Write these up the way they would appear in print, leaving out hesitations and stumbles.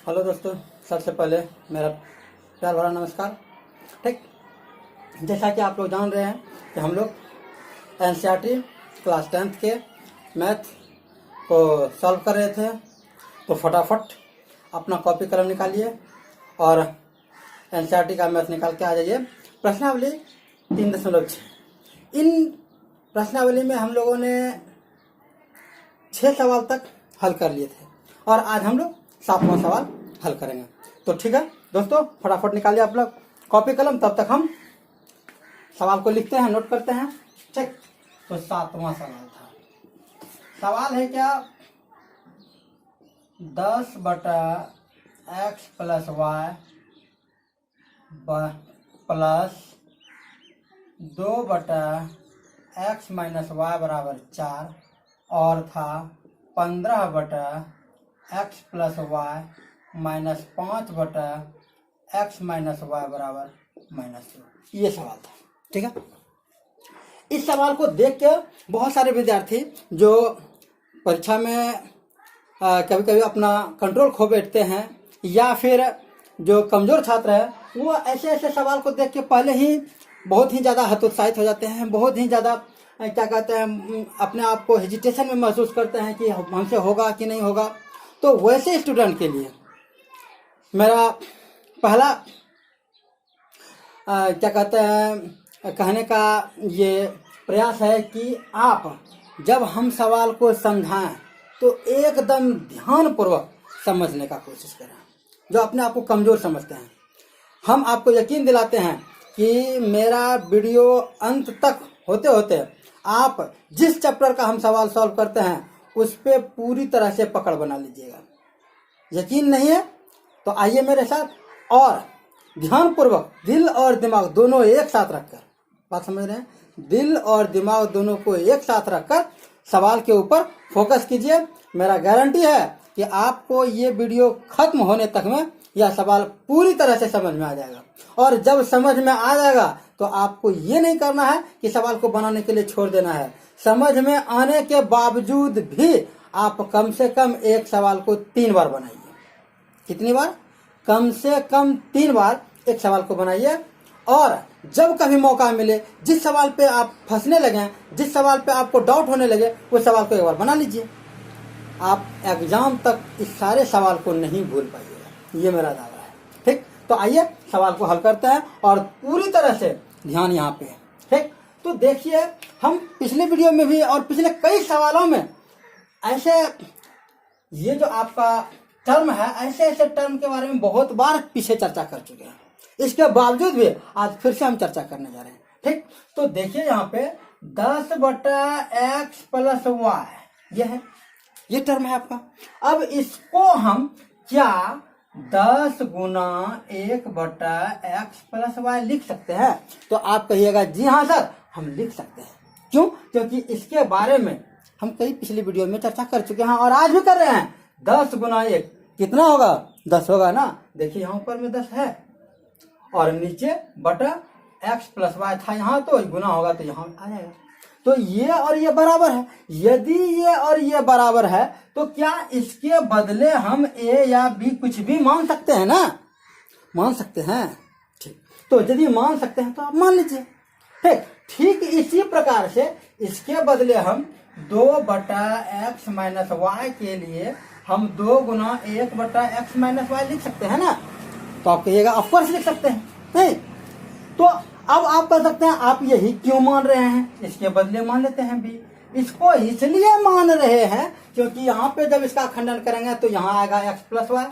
Hello दोस्तों, सबसे पहले मेरा प्यार भरा नमस्कार। ठीक, जैसा कि आप लोग जान रहे हैं कि हम लोग एनसीईआरटी क्लास 10th के मैथ को सॉल्व कर रहे थे, तो फटाफट अपना कॉपी कलम निकालिए और एनसीईआरटी का मैथ निकाल के आ जाइए। प्रश्नावली 3.6। इन प्रश्नावली में हम लोगों ने 6 सवाल तक हल कर लिए थे और आज हम लोग 7वां सवाल हल करेंगे। तो ठीक है दोस्तों, फटाफट निकालिए आप लोग कॉपी कलम, तब तक हम सवाल को लिखते हैं, नोट करते हैं। ठीक, तो 7वां सवाल था। सवाल है क्या, 10/x + y plus 2/x - y = 4 और था 15/x + y -5/x - y = -2। ये सवाल था। ठीक है, इस सवाल को देख के बहुत सारे विद्यार्थी जो परीक्षा में कभी कभी अपना कंट्रोल खो बैठते हैं, या फिर जो कमजोर छात्र है वो ऐसे ऐसे सवाल को देख के पहले ही बहुत ही ज़्यादा हतोत्साहित हो जाते हैं, बहुत ही ज़्यादा क्या कहते हैं, अपने आप को हेजिटेशन में महसूस करते हैं कि हमसे होगा कि नहीं होगा। तो वैसे स्टूडेंट के लिए मेरा पहला क्या कहते हैं कहने का ये प्रयास है कि आप जब हम सवाल को समझाएं तो एकदम ध्यानपूर्वक समझने का कोशिश करें। जो अपने आप को कमज़ोर समझते हैं, हम आपको यकीन दिलाते हैं कि मेरा वीडियो अंत तक होते होते आप जिस चैप्टर का हम सवाल सॉल्व करते हैं उस पर पूरी तरह से पकड़ बना लीजिएगा। यकीन नहीं है तो आइए मेरे साथ और ध्यानपूर्वक दिल और दिमाग दोनों एक साथ रखकर, बात समझ रहे हैं, दिल और दिमाग दोनों को एक साथ रखकर सवाल के ऊपर फोकस कीजिए। मेरा गारंटी है कि आपको ये वीडियो खत्म होने तक में यह सवाल पूरी तरह से समझ में आ जाएगा। और जब समझ में आ जाएगा तो आपको ये नहीं करना है कि सवाल को बनाने के लिए छोड़ देना है। समझ में आने के बावजूद भी आप कम से कम एक सवाल को 3 बार बनाइए। कितनी बार? कम से कम 3 बार एक सवाल को बनाइए। और जब कभी मौका मिले, जिस सवाल पे आप फंसने लगे, जिस सवाल पे आपको डाउट होने लगे, उस सवाल को एक बार बना लीजिए। आप एग्जाम तक इस सारे सवाल को नहीं भूल पाइएगा, ये मेरा दावा है। ठीक, तो आइए सवाल को हल करते हैं और पूरी तरह से ध्यान यहाँ पे है। ठीक, तो देखिए, हम पिछले वीडियो में भी और पिछले कई सवालों में ऐसे ये जो आपका टर्म है, ऐसे ऐसे टर्म के बारे में बहुत बार पीछे चर्चा कर चुके हैं। इसके बावजूद भी आज फिर से हम चर्चा करने जा रहे हैं। ठीक, तो देखिए यहाँ पे 10/x + y ये है, ये टर्म है आपका। अब इसको हम क्या 10 × 1/x + y लिख सकते हैं? तो आप कहिएगा जी हाँ सर, हम लिख सकते हैं। क्यों? क्योंकि इसके बारे में हम कई पिछली वीडियो में चर्चा कर चुके हैं और आज भी कर रहे हैं। 10 × 1 कितना होगा? 10 होगा ना। देखिए यहाँ ऊपर में 10 है और नीचे बटा x + y था, यहाँ तो गुना होगा तो यहाँ आ जाएगा। तो ये और ये बराबर है। यदि ये और ये बराबर है तो क्या इसके बदले हम a या b कुछ भी मान सकते हैं ना? मान सकते हैं। ठीक, तो यदि मान सकते हैं तो आप मान लीजिए। ठीक इसी प्रकार से इसके बदले हम 2/x - y के लिए हम 2 × 1/x - y लिख सकते हैं ना? तो आप कहिएगा ऑफकोर्स लिख सकते हैं। नहीं तो अब आप कह सकते हैं आप यही क्यों मान रहे हैं, इसके बदले मान लेते हैं बी। इसको इसलिए मान रहे हैं क्योंकि यहाँ पे जब इसका खंडन करेंगे तो यहाँ आएगा x + y,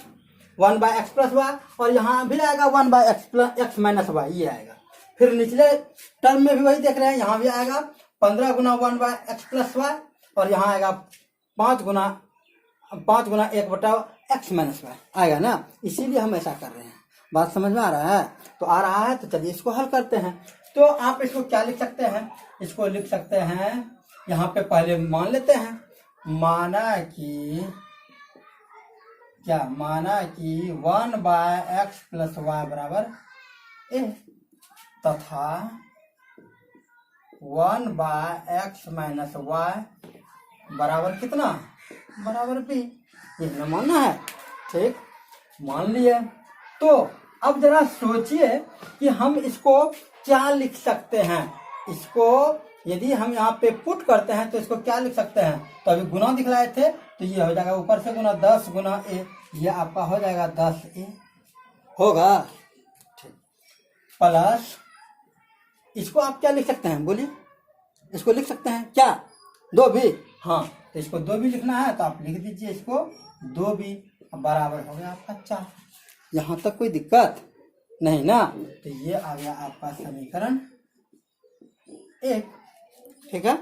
1/x + y, और यहाँ भी आएगा 1/x - y, ये आएगा। फिर निचले टर्म में भी वही देख रहे हैं, यहाँ भी आएगा 15 × 1/x + y, और यहाँ आएगा 5 × 1/x - y आएगा ना। इसीलिए हम ऐसा कर रहे हैं। बात समझ में आ रहा है? तो आ रहा है, तो चलिए इसको हल करते हैं। तो आप इसको क्या लिख सकते हैं? इसको लिख सकते हैं, यहाँ पे पहले मान लेते हैं, माना कि 1/x + y = a तथा 1/x - y बराबर कितना? बराबर b। ये मानना है। ठीक, मान लिए। तो अब जरा सोचिए कि हम इसको क्या लिख सकते हैं। इसको यदि हम यहाँ पे पुट करते हैं तो इसको क्या लिख सकते हैं। तो अभी गुना दिखलाए थे, तो ये हो जाएगा ऊपर से गुना 10 गुना ए, ये आपका हो जाएगा 10a होगा, ठीक। प्लस इसको आप क्या लिख सकते हैं, बोलिए। इसको लिख सकते हैं क्या, 2 भी। हाँ, तो इसको 2 भी लिखना है तो आप लिख दीजिए इसको 2 भी, बराबर हो गया आपका 4। यहाँ तक कोई दिक्कत नहीं ना। तो ये आ गया आपका समीकरण 1, ठीक है।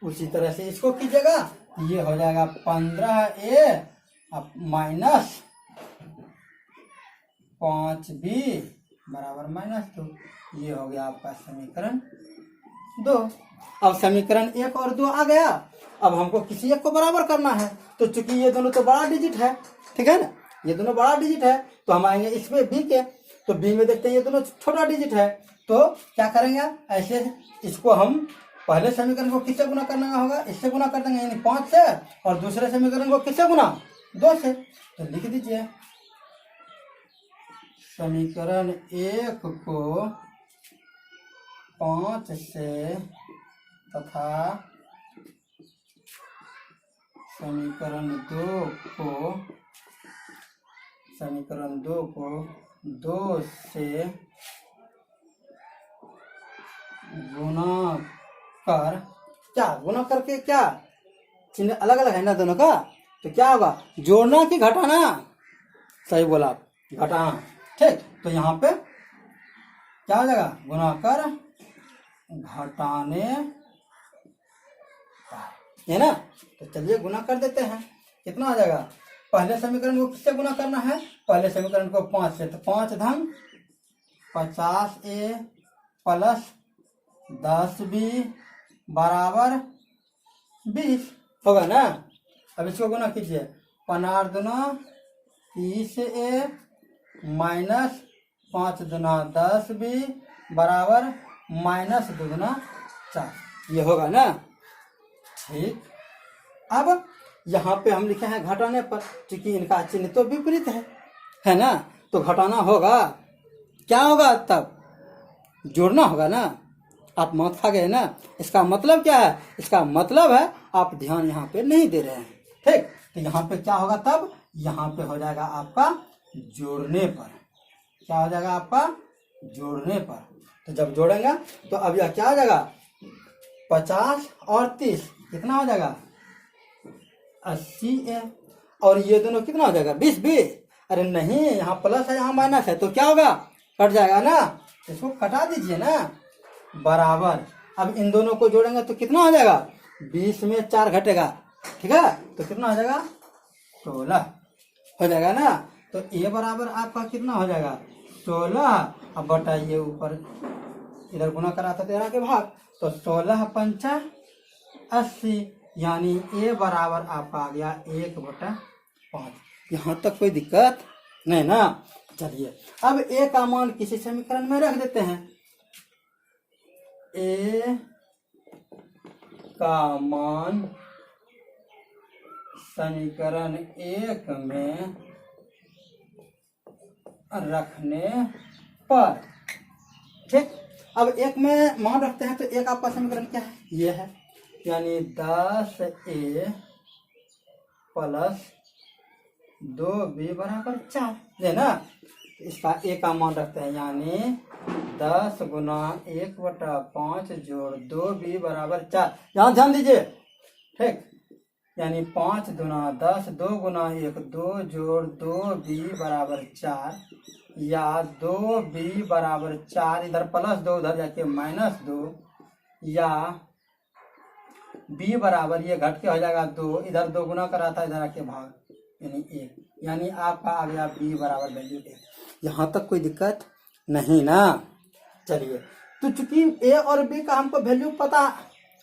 उसी तरह से इसको कीजिएगा, ये हो जाएगा 15a माइनस 5b बराबर -2। ये हो गया आपका समीकरण 2। अब समीकरण 1 और 2 आ गया। अब हमको किसी एक को बराबर करना है, तो चूंकि ये दोनों तो बड़ा डिजिट है, ठीक है ना, ये दोनों बड़ा डिजिट है, तो हम आएंगे इसमें b के, तो b में देखते हैं ये दोनों छोटा डिजिट है, तो क्या करेंगे ऐसे, इसको हम पहले समीकरण को किससे गुना करना होगा, इससे गुना कर देंगे यानी 5 से, और दूसरे समीकरण को किससे गुना, 2 से। तो लिख दीजिए समीकरण 1 को 5 से तथा समीकरण 2 को 2 से गुना कर, क्या गुना करके, क्या चिन्ह अलग अलग है ना दोनों का, तो क्या होगा, जोड़ना कि घटाना, सही बोला आप, घटाना, ठीक। तो यहाँ पे क्या हो जाएगा, गुना कर घटाने, है ना। तो चलिए गुना कर देते हैं, कितना आ जाएगा, पहले समीकरण को किससे गुना करना है, पहले समीकरण को 5 से, तो 5 धन 50a प्लस 10b बराबर 20 होगा ना। अब इसको गुना कीजिए, 15 दूना 30a माइनस 5 दूना 10b बराबर -2 दूना 4, ये होगा ना, ठीक। अब यहाँ पे हम लिखे हैं घटाने पर, क्योंकि इनका चिन्ह तो विपरीत है ना, तो घटाना होगा, क्या होगा तब, जोड़ना होगा ना। आप मौत खा गए ना, इसका मतलब क्या है, इसका मतलब है आप ध्यान यहाँ पे नहीं दे रहे हैं, ठीक। तो यहाँ पे क्या होगा तब, यहाँ पे हो जाएगा आपका जोड़ने पर, क्या हो जाएगा आपका जोड़ने पर। तो जब जोड़ेंगे तो अब यह क्या हो जाएगा, 50 और 30 कितना हो जाएगा, 80a, और ये दोनों कितना हो जाएगा, 20b। अरे नहीं, यहाँ प्लस है यहाँ माइनस है, तो क्या होगा, कट जाएगा ना, इसको कटा दीजिए ना, बराबर। अब इन दोनों को जोड़ेंगे तो कितना हो जाएगा, 20 में 4 घटेगा, ठीक है, तो कितना हो जाएगा, 16 हो जाएगा ना। तो ये बराबर आपका कितना हो जाएगा, 16। अब बटाइए ऊपर, इधर गुना करा था 13 के भाग, तो 16 पंचा 80, यानी ए बराबर आपका आ गया 1/5। यहाँ तक कोई दिक्कत नहीं ना। चलिए अब ए का मान किसी समीकरण में रख देते हैं, ए का मान समीकरण 1 में रखने पर, ठीक। अब 1 में मान रखते हैं, तो 1 आपका समीकरण क्या है, ये है, यानी 10a प्लस 2b बराबर 4, है ना। इसका a का मान रखते हैं, यानी 10 गुना 1/5 जोड़ 2b बराबर 4। यहाँ ध्यान दीजिए, ठीक, यानी 5 दूना 10, 2 गुना 1 2 जोड़ 2b बराबर 4, या 2b बराबर 4, इधर +2 उधर जाके -2, या b बराबर ये घट के हो जाएगा 2, इधर 2 गुना करा था, इधर आके भाग, यानी 1, यानी आपका आ गया b बराबर वैल्यू 1। यहाँ तक कोई दिक्कत नहीं ना। चलिए, तो चूंकि a और b का हमको वैल्यू पता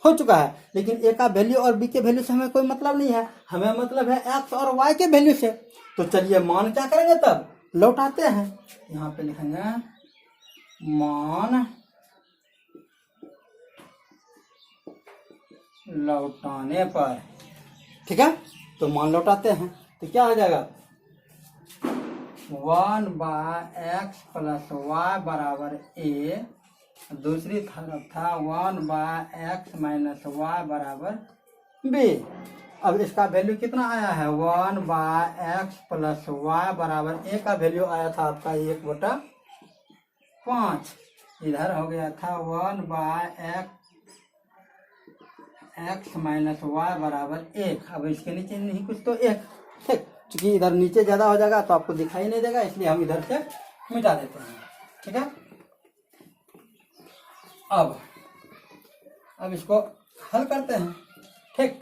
हो चुका है, लेकिन a का वैल्यू और b के वैल्यू से हमें कोई मतलब नहीं है, हमें मतलब है x और y के वैल्यू से। तो चलिए मान क्या करेंगे, तब लौटाते हैं, यहाँ पे लिखेंगे मान लौटाने पर, ठीक है। तो मान लौटाते हैं तो क्या हो जाएगा, 1/x+y बराबर a, दूसरी तरफ था 1/x-y बराबर b। अब इसका वैल्यू कितना आया है? 1/x+y बराबर a का वैल्यू आया था आपका 1/5। इधर हो गया था 1/x-y बराबर 1। अब इसके नीचे नहीं कुछ तो 1, ठीक। क्योंकि इधर नीचे ज्यादा हो जाएगा तो आपको दिखाई नहीं देगा, इसलिए हम इधर से मिटा देते हैं, ठीक है। अब इसको हल करते हैं, ठीक।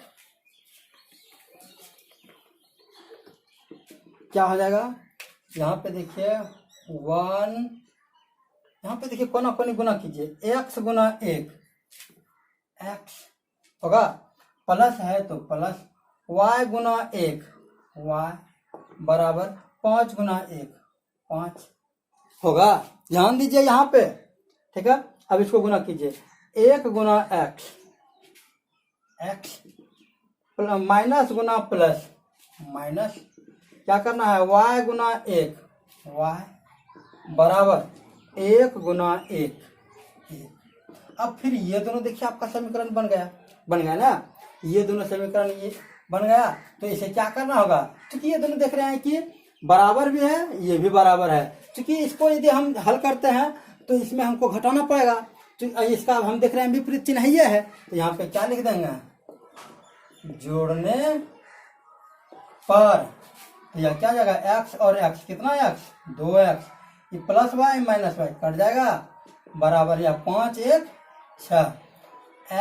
क्या हो जाएगा? यहाँ पे देखिए 1, यहाँ पे देखिए कोना कोनी गुना कीजिए, x गुना 1 x होगा, प्लस है तो प्लस y गुना 1 y बराबर 5 गुना 1 5 होगा। ध्यान दीजिए यहाँ पे, ठीक है। अब इसको गुना कीजिए, 1 गुना x माइनस गुना प्लस माइनस, क्या करना है? y गुना 1 y बराबर 1 गुना 1 1। अब फिर ये दोनों देखिए आपका समीकरण बन गया ना, ये दोनों समीकरण ये बन गया। तो इसे क्या करना होगा? क्योंकि ये दोनों देख रहे हैं कि बराबर भी है, ये भी बराबर है, क्योंकि इसको यदि हम हल करते हैं तो इसमें हमको घटाना पड़ेगा। तो इसका हम देख रहे हैं विपरीत चिन्ह ये है, तो यहाँ पे क्या लिख देंगे? जोड़ने पर तो यह क्या जाएगा? x और x, कितना x? 2x, ये plus y minus y cut जाएगा, बराबर यह 5 1 6,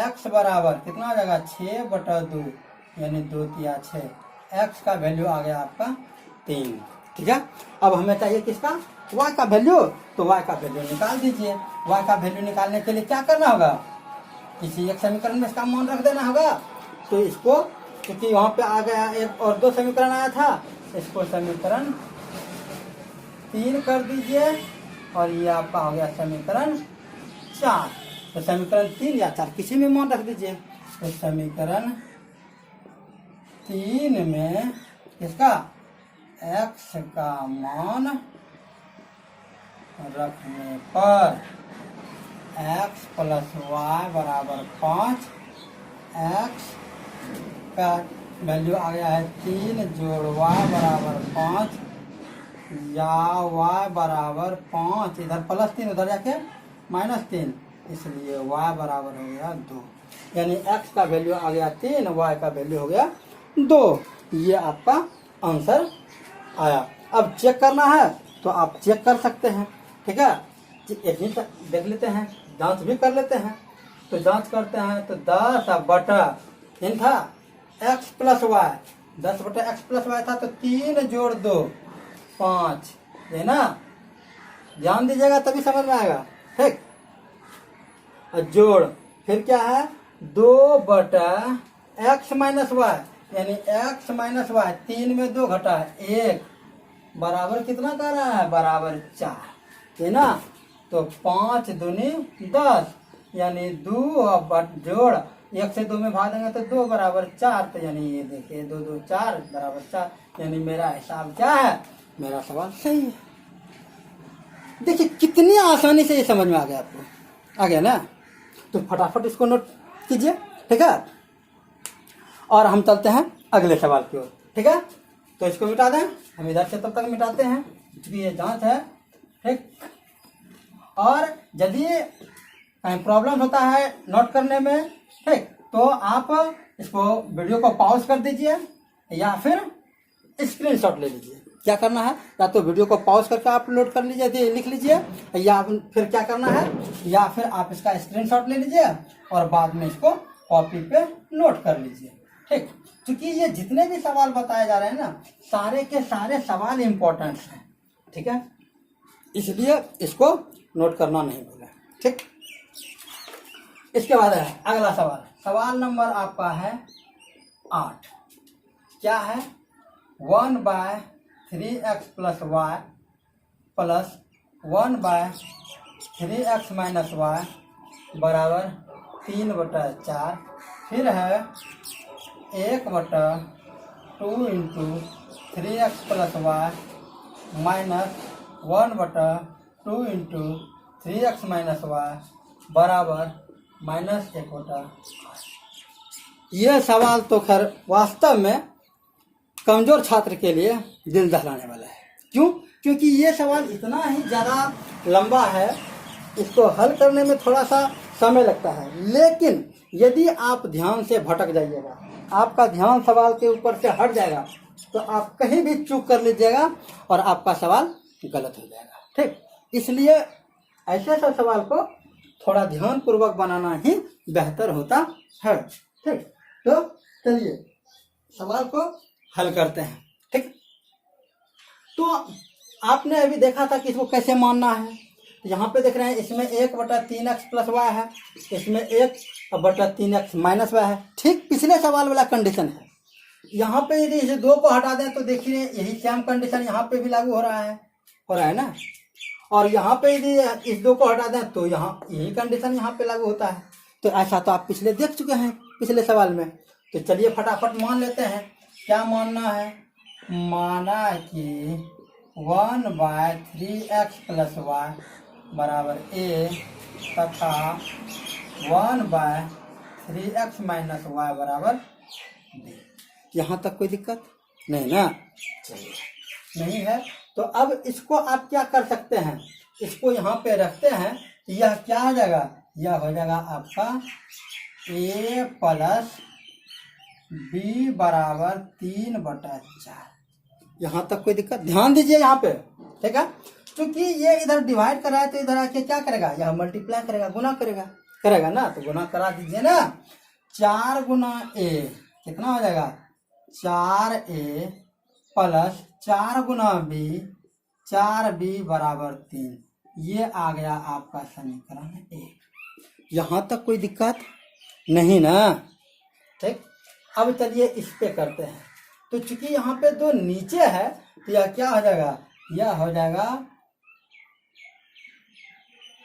x बराबर कितना आ जाएगा? 6/2, यानी 2 3 6। x का वैल्यू आ गया आपका 3, ठीक है। अब हमें चाहिए किसका? y का वैल्यू। तो y का वैल्यू निकाल दीजिए। y का वैल्यू निकालने के लिए क्या करना होगा? किसी एक समीकरण में इसका मान रख देना होगा। तो इसको, क्योंकि वहां पे आ गया एक और 2 समीकरण आया था, इसको समीकरण 3 कर दीजिए, और ये आपका हो गया समीकरण 4। तो समीकरण 3 या 4 किसी में मान रख दीजिए। तो समीकरण 3 में इसका x का मान रखने पर x + y बराबर 5, x का वैल्यू आ गया है 3 जोड़ y बराबर 5, या y बराबर 5, इधर +3 उधर जाके -3, इसलिए y बराबर हो गया 2। यानी x का वैल्यू आ गया 3, y का वैल्यू हो गया 2। ये आपका आंसर आया। अब चेक करना है तो आप चेक कर सकते हैं, ठीक है। एक ही देख लेते हैं, जांच भी कर लेते हैं। तो जांच करते हैं तो 10/, था x + y, 10/x + y था, तो 3 जोड़ 2 5, है ना। ध्यान दीजिएगा तभी समझ में आएगा, ठीक। जोड़ फिर क्या है? 2/x - y, यानी x - y, 3 में 2 घटा 1 बराबर कितना कर रहा है? बराबर 4, है ना। तो 5 दूनी 10, यानी 2 जोड़ 1 से 2 में भाग देंगे तो 2 बराबर 4। तो यानी ये देखिए 2 2 4 बराबर 4, यानी मेरा हिसाब क्या है? मेरा सवाल सही है। देखिए कितनी आसानी से ये समझ में आ गया आपको, आ गया ना। तो फटाफट इसको नोट कीजिए, ठीक है। और हम चलते हैं अगले सवाल की ओर, ठीक है। तो इसको मिटा दें, हम इधर से तब तक मिटाते हैं क्योंकि ये जांच है, ठीक। और यदि कहीं प्रॉब्लम होता है नोट करने में, ठीक, तो आप इसको वीडियो को पॉज कर दीजिए या फिर स्क्रीनशॉट ले लीजिए। क्या करना है? या तो वीडियो को पॉज करके आप लोड कर लीजिए, लिख लीजिए, या फिर क्या करना है, या फिर आप इसका स्क्रीनशॉट ले लीजिए और बाद में इसको कॉपी पे नोट कर लीजिए, ठीक। क्योंकि ये जितने भी सवाल बताए जा रहे हैं ना, सारे के सारे सवाल इंपॉर्टेंट हैं, ठीक है। इसलिए इसको नोट करना नहीं भूलें, ठीक। इसके बाद है अगला सवाल। सवाल नंबर आपका है 8। क्या है? 1/3x + y plus 1/3x - y बराबर 3/4। फिर है 1/2 × 3x + y minus 1/2 into 3x minus y बराबर -1/8। यह सवाल तो खैर वास्तव में कमजोर छात्र के लिए दिल दहलाने वाला है। क्यों? क्योंकि ये सवाल इतना ही ज़्यादा लंबा है, इसको हल करने में थोड़ा सा समय लगता है। लेकिन यदि आप ध्यान से भटक जाइएगा, आपका ध्यान सवाल के ऊपर से हट जाएगा, तो आप कहीं भी चूक कर लीजिएगा और आपका सवाल गलत हो जाएगा। ठीक, इसलिए ऐसे सब सवाल को थोड़ा ध्यान पूर्वक बनाना ही बेहतर होता है। ठीक, तो चलिए सवाल को हल करते हैं। ठीक, तो आपने अभी देखा था कि इसको कैसे मानना है। यहाँ पे देख रहे हैं, इसमें 1/3x प्लस वाई है, इसमें 1/3x माइनस वाई है। ठीक पिछले सवाल वाला कंडीशन है। यहाँ पे यदि इसे 2 को हटा दें तो देखिए यही सेम कंडीशन यहाँ पे भी लागू हो रहा है ना। और यहाँ पे यदि इस 2 को हटा दें तो यहाँ यही कंडीशन यहाँ पे लागू होता है। तो ऐसा तो आप पिछले देख चुके हैं पिछले सवाल में। तो चलिए फटाफट मान लेते हैं। क्या मानना है? माना कि 1/3x प्लस वाई बराबर a तथा 1/3x माइनस वाई बराबर b। यहाँ तक कोई दिक्कत नहीं ना? चलिए नहीं है तो अब इसको आप क्या कर सकते हैं, इसको यहाँ पे रखते हैं। यह क्या हो जाएगा? यह हो जाएगा आपका a प्लस b बराबर 3/4। यहाँ तक कोई दिक्कत? ध्यान दीजिए यहाँ पे, ठीक है। क्योंकि ये इधर डिवाइड कर रहा है तो इधर आके क्या करेगा? यह मल्टीप्लाई करेगा, गुना करेगा ना। तो गुना करा दीजिए ना। 4 गुना a कितना हो जाएगा? 4a प्लस 4 गुना b 4b बराबर 3। ये आ गया आपका समीकरण 1। यहाँ तक कोई दिक्कत नहीं ना? ठीक, अब चलिए इस पे करते हैं। तो चूंकि यहाँ पे 2 नीचे है तो यह क्या हो जाएगा? यह हो जाएगा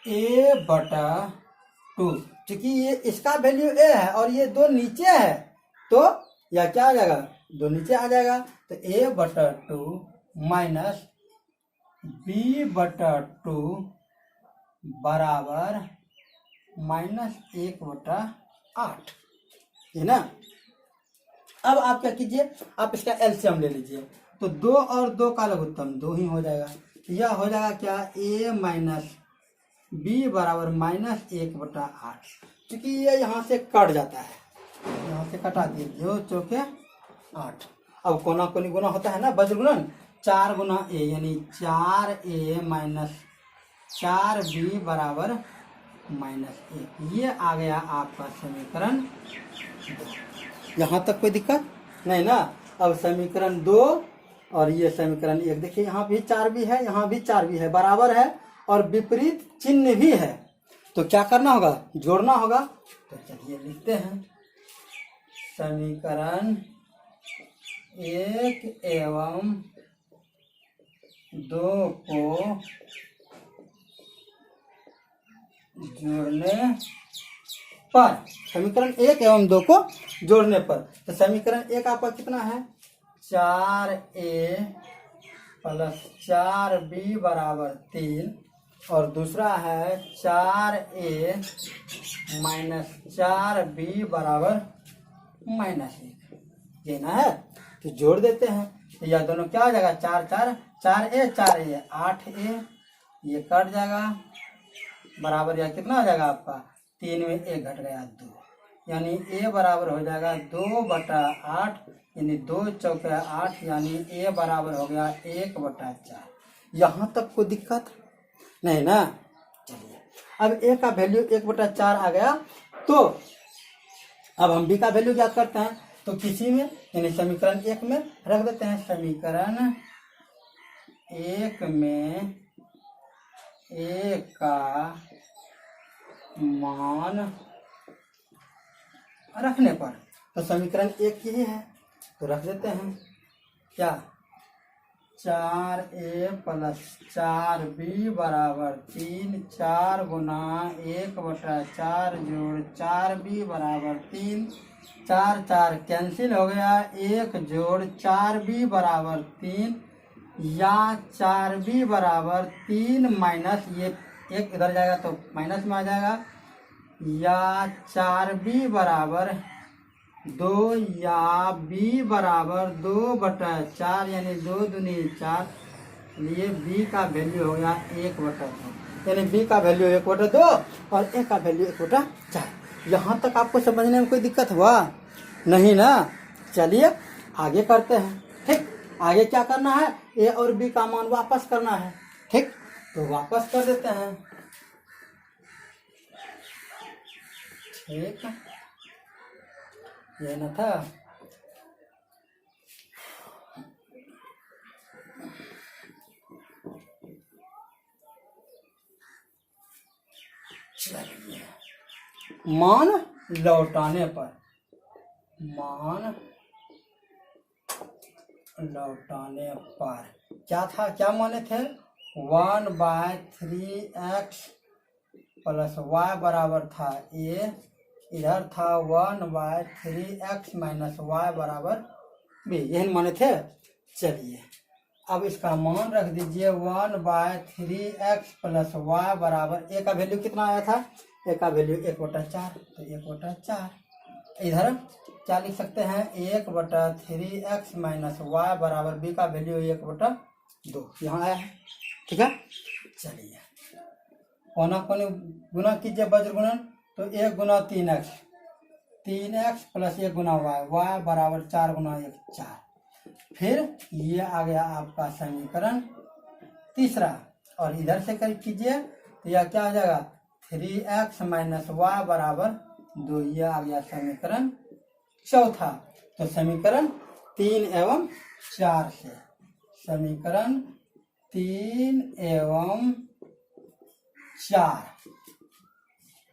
a/2। चूंकि ये इसका वैल्यू a है और ये 2 नीचे है तो यह क्या आ जाएगा? 2 नीचे आ जाएगा। तो a/2 माइनस b/2 बराबर -1/8 है ना। अब आप क्या कीजिए, आप इसका एलसीएम ले लीजिए। तो 2 और 2 का लघुत्तम 2 ही हो जाएगा। यह हो जाएगा क्या? a माइनस b बराबर -1/8। क्योंकि ये यहाँ से कट जाता है, यहाँ से कटा दिए, 2 चौके 8। अब कोना कोनी गुना होता है ना, वज्र गुणन। 4 गुना a यानी 4a माइनस 4b बराबर -1। ये आ गया आपका समीकरण 2। यहाँ तक कोई दिक्कत नहीं ना? अब समीकरण 2 और ये समीकरण 1 देखिए, यहाँ भी 4 भी है, यहाँ भी 4 भी है, बराबर है और विपरीत चिन्ह भी है। तो क्या करना होगा? जोड़ना होगा। तो चलिए लिखते हैं। समीकरण 1 एवं 2 को जोड़ने पर, समीकरण 1 एवं 2 को जोड़ने पर, तो समीकरण 1 आपका कितना है? 4a प्लस 4b बराबर 3 और दूसरा है 4a माइनस 4b बराबर -1। ये ना है तो जोड़ देते हैं। तो यह दोनों क्या हो जाएगा? 4 8a, ये कट जाएगा बराबर यह कितना हो जाएगा आपका? 3 में 1 घट गया 2, यानी a बराबर हो जाएगा 2/8 यानी 2 चौके 8 यानी a बराबर हो गया 1/4। यहाँ तक कोई दिक्कत नहीं ना? चलिए अब a का वैल्यू 1/4 आ गया। तो अब हम b का वैल्यू ज्ञात करते हैं। तो किसी में यानी समीकरण 1 में रख देते हैं। समीकरण 1 में a का मान रखने पर, तो समीकरण 1 यही है तो रख देते हैं। क्या? 4a प्लस 4b बराबर 3, 4 गुना 1/4 जोड़ 4b बराबर 3, 4 4 कैंसिल हो गया, 1 जोड़ 4b बराबर 3, या 4b बराबर 3 माइनस ये एक इधर जाएगा तो माइनस में आ जाएगा, या 4b बराबर 2 या b बराबर 2/4 यानी 2 दूनी 4। ये b का वैल्यू हो गया 1/2 यानी b का वैल्यू 1/2 और a का वैल्यू 1/4। यहाँ तक आपको समझने में कोई दिक्कत हुआ नहीं ना? चलिए आगे करते हैं। ठीक, आगे क्या करना है, a और b का मान वापस करना है। ठीक, तो वापस कर देते हैं। ठीक, ये ना था। मान लौटाने पर, मान लौटाने पर क्या था, क्या माने थे, 1/3x प्लस y बराबर था a, इधर था 1/3x माइनस y बराबर b, यही माने थे। चलिए अब इसका मान रख दीजिए 1/3x प्लस y बराबर a का वैल्यू कितना आया था, a का वैल्यू 1/4, तो 1/4। इधर क्या लिख सकते हैं, 1/3x माइनस y बराबर b का वैल्यू 1/2 यहाँ आया है। ठीक है, चलिए कोना कोने गुना कीजिए वज्र गुणन, तो 1 गुना 3x, 3x प्लस 1 गुना y बराबर 4 गुना 1 4। फिर ये आ गया आपका समीकरण तीसरा, और इधर से कर कीजिए तो यह क्या आ जाएगा, 3x माइनस y बराबर 2, ये आ गया समीकरण चौथा। तो समीकरण 3 एवं 4 से, समीकरण 3 एवं 4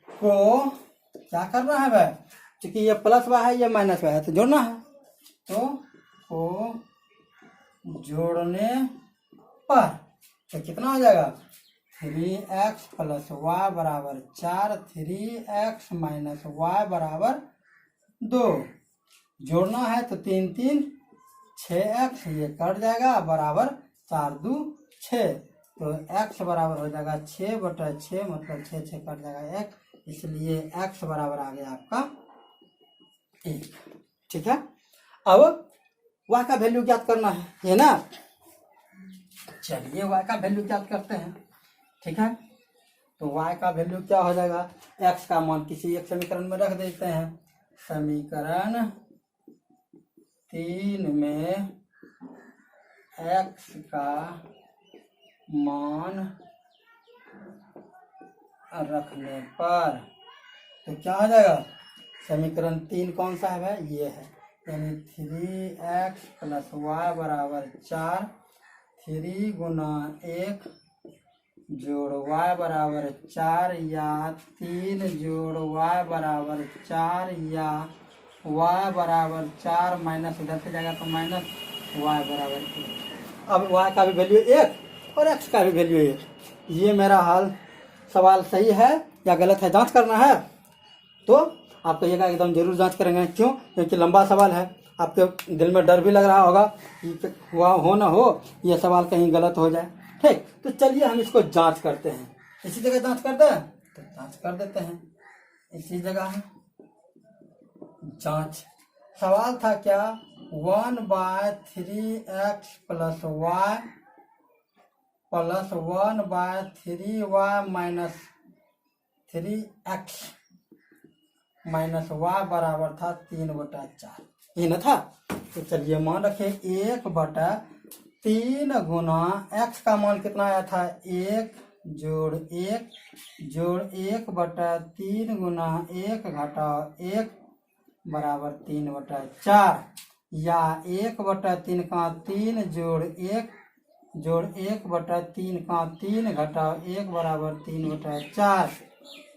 को क्या करना है भाई, क्योंकि ये प्लस वाई है ये माइनस वाई है तो जोड़ना है, तो को जोड़ने पर तो कितना हो जाएगा, 3x प्लस y बराबर 4, 3x माइनस y बराबर 2। जोड़ना है तो 3 3 6x, ये कट जाएगा बराबर 4 2 6, तो x बराबर हो जाएगा 6/6, मतलब 6 6 कट जाएगा 1, इसलिए x बराबर आ गया आपका 1। ठीक है, अब y का वैल्यू ज्ञात करना है ना? चलिए y का वैल्यू ज्ञात करते हैं। ठीक है, तो y का वैल्यू क्या हो जाएगा, x का मान किसी एक समीकरण में रख देते हैं। समीकरण 3 में x का मान रखने पर तो क्या हो जाएगा, समीकरण 3 कौन सा है भाई, ये है, यानी 3x प्लस y बराबर 4, 3 गुना 1 जोड़ y बराबर 4, या 3 जोड़ y बराबर 4, या y बराबर 4 माइनस इधर से जाएगा तो माइनस y बराबर 1। अब y का भी वैल्यू 1 और x का भी वैल्यू 1। ये मेरा हाल सवाल सही है या गलत है जांच करना है, तो आप कहिएगा एकदम जरूर जांच करेंगे। क्यों, क्योंकि लंबा सवाल है, आपके दिल में डर भी लग रहा होगा कि हुआ हो ना हो ये सवाल कहीं गलत हो जाए। ठीक, तो चलिए हम इसको जांच करते हैं। इसी जगह जांच करते हैं, तो जांच कर देते हैं, इसी जगह है जांच। सवाल था क्या, 1/3x plus y plus 1/3y minus 3x minus y बराबर था 3/4, ये न था। तो चलिए मान रखे 1/3 गुना x का मान कितना आया था, 1 जोड़ 1 जोड़ 1/3 गुना 1 घटाओ 1 बराबर 3/4, या 1/3 का 3 जोड़ 1 जोड़ 1/3 का 3 घटाओ 1 बराबर 3/4,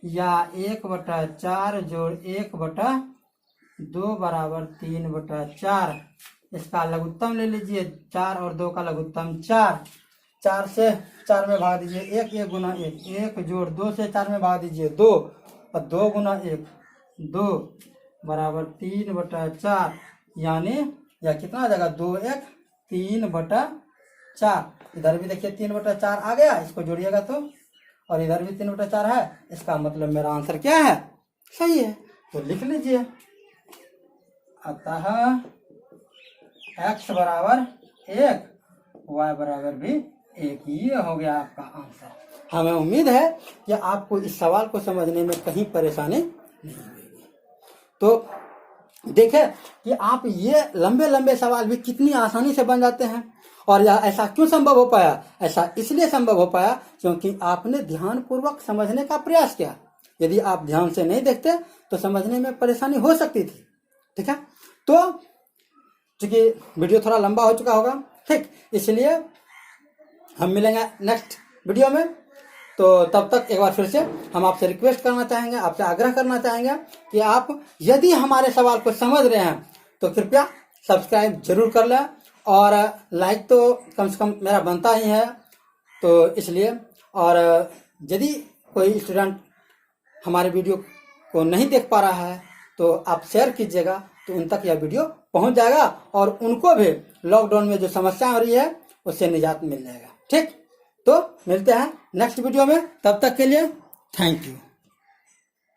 या 1/4 जोड़ 1/2 बराबर 3/4। इसका लघुत्तम ले लीजिए, 4 और 2 का लघुत्तम 4, 4 से 4 में भाग दीजिए 1, 1 गुना 1, 1 जोड़ 2 से 4 में भाग दीजिए 2, और 2 गुना 1 2 बराबर 3/4, यानी या कितना आ जाएगा 2 1 3/4। 4, इधर भी देखिए 3/4 आ गया, इसको जोड़िएगा तो, और इधर भी 3/4 है, इसका मतलब मेरा आंसर क्या है, सही है। तो लिख लीजिए, अतः x बराबर 1, y बराबर भी 1, ये हो गया आपका आंसर। हमें उम्मीद है कि आपको इस सवाल को समझने में कहीं परेशानी नहीं होगी। तो देखें कि आप ये लंबे लंबे सवाल भी कितनी आसानी से बन जाते हैं। और यह ऐसा क्यों संभव हो पाया? ऐसा इसलिए संभव हो पाया क्योंकि आपने ध्यानपूर्वक समझने का प्रयास किया। यदि आप ध्यान से नहीं देखते तो समझने में परेशानी हो सकती थी। ठीक है, तो चूंकि वीडियो थोड़ा लंबा हो चुका होगा, ठीक, इसलिए हम मिलेंगे नेक्स्ट वीडियो में। तो तब तक एक बार फिर से हम आपसे रिक्वेस्ट करना चाहेंगे, आपसे आग्रह करना चाहेंगे कि आप यदि हमारे सवाल को समझ रहे हैं तो कृपया सब्सक्राइब जरूर कर लें, और लाइक तो कम से कम मेरा बनता ही है, तो इसलिए। और यदि कोई स्टूडेंट हमारे वीडियो को नहीं देख पा रहा है तो आप शेयर कीजिएगा, तो उन तक यह वीडियो पहुंच जाएगा और उनको भी लॉकडाउन में जो समस्या हो रही है उससे निजात मिल जाएगा। ठीक, तो मिलते हैं नेक्स्ट वीडियो में, तब तक के लिए थैंक यू।